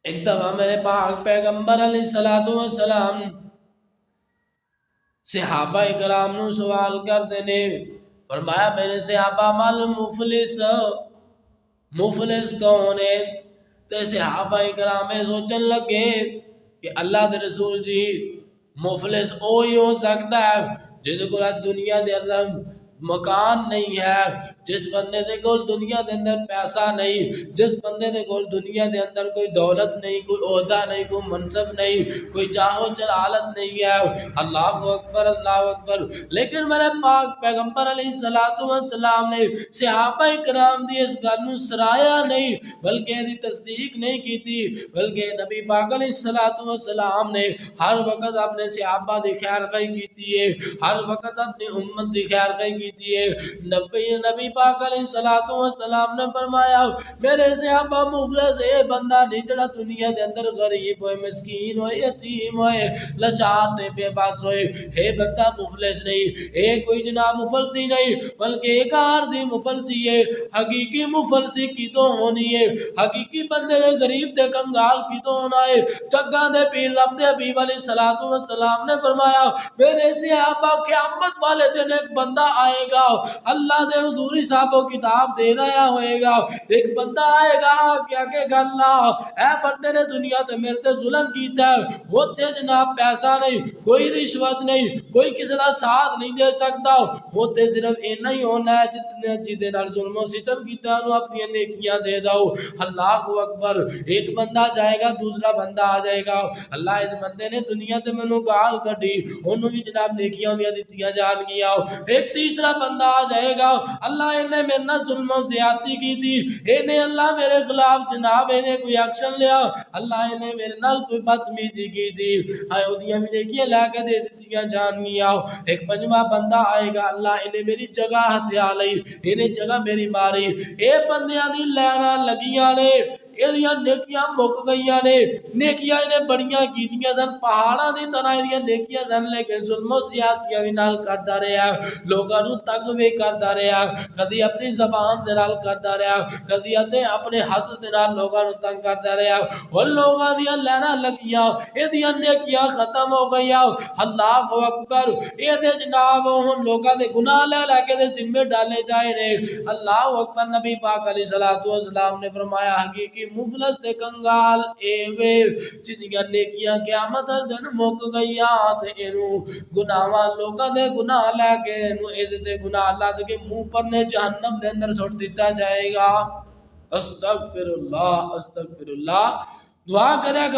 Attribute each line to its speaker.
Speaker 1: ایک دفعہ میرے پاک پیغمبر علیہ الصلوۃ والسلام صحابہ اکرام نو سوال کرتے نے، فرمایا میرے صحابہ مال مفلس کون ہے؟ تو صحابہ اکرام سوچن لگے کہ اللہ دے رسول جی مفلس وہی ہو سکتا ہے جہدے کول دنیا دے اندر مکان نہیں ہے، جس بندے دے کول دنیا دے اندر پیسہ نہیں، جس بندے دے کول دنیا دے اندر کوئی دولت نہیں، کوئی عہدہ نہیں، کوئی منصب نہیں، کوئی جاہ و جلالت نہیں ہے۔ اللہ اکبر اللہ اکبر۔ لیکن میرے پاک پیغمبر علیہ الصلوۃ والسلام نے صحابہ کرام دی اس گل نو سرایا نہیں بلکہ دی تصدیق نہیں کی تھی، بلکہ نبی پاک علیہ الصلوۃ والسلام نے ہر وقت اپنے صحابہ دی خیر خواہی کیتی ہے، ہر وقت اپنی امت دی خیر خواہی کیتی ہے۔ نبی پاک علیہ الصلوۃ والسلام نے فرمایا میرے صحابہ مفلس اے بندہ نہیں جڑا دنیا دے اندر غریب ہوئے، مسکین ہوئے، یتیم ہوئے، لاچار تے بے بس ہوئے، اے بندہ مفلس نہیں، اے کوئی جناب مفلسی نہیں بلکہ ایک عارضی مفلسی ہے۔ حقیقی مفلسی کی تو ہونی ہے، حقیقی بندے نے غریب تے کنگال کی تو ہونا ہے۔ جگہ دے پیر رب دے حبیب علیہ الصلوۃ والسلام نے فرمایا میرے صحابہ قیامت والے دن ایک بندہ آئے گا، اللہ دے حضور حساب و کتاب دے رہا ہوئے گا، ایک بندہ آئے گا کیا کہ گا اللہ اے بندے نے دنیا تے میرے تے ظلم کیتا ہے، وہ تے جناب پیسہ نہیں، کوئی رشوت نہیں، کوئی کسی دا ساتھ نہیں دے سکتا، وہ تے صرف اینا ہی ہونا ہے جتنے جدے نال ظلم و ستم کیتا انہوں اپنی نیکیاں دے دو۔ اللہ اکبر۔ ایک بندہ جائے گا دوسرا بندہ آ جائے گا، اللہ اس بندے نے دنیا تے مینوں گال کڈی، انہوں بھی جناب نیکیاں دیاں دتیاں جان گیا۔ ایک تیسرا بندہ آ جائے گا، اللہ انہیں میرے نال ظلم و زیادتی کی تھی، انہیں اللہ میرے خلاف جناب انہیں کوئی ایکشن لیا، اللہ انہیں میرے نال کوئی بدتمیزی کی تھی، ہائے اودیاں بھی نیکیاں لا کے دے دتیاں جان گیا۔ ایک پنجواں بندہ آئے گا، اللہ انہیں میری جگہ ہتھیا لئی، انہیں جگہ میری ماری، اے بندیاں دی لینا لگیاں نے، یہ نیکیاں مک گئیاں نے، نیکیاں انہیں بڑیاں کیتیاں سن، پہاڑاں دی طرح یہ نیکیاں سن، لیکن ظلم و زیادتیاں بھی نال کردا رہا، لوگاں نو تنگ بھی کردا رہا، کدی اپنی زبان دے نال کردا رہا، کدی اپنے ہاتھ دے نال لوگاں نو تنگ کردا رہا، اور لوگاں دیاں لینا لگیاں، ایدیاں نیکیاں ختم ہو گئیاں۔ اللہ اکبر۔ اے دے جناب ہن لوگاں دے گناہ لے لے کے دے ذمے ڈالے جائے نے۔ اللہ اکبر۔ نبی پاک علیہ الصلوۃ والسلام نے فرمایا حقیقی مفلس تے کنگال اے وے جدیاں نیکیاں قیامت دن مک گئیاں تے اینو گناہاں لوکاں دے گناہ لے کے اینو اے تے گناہ لاد کے منہ پر نے جہنم دے اندر سٹ دتا جائے گا۔ استغفر اللہ استغفر اللہ۔ دعا کریا کرو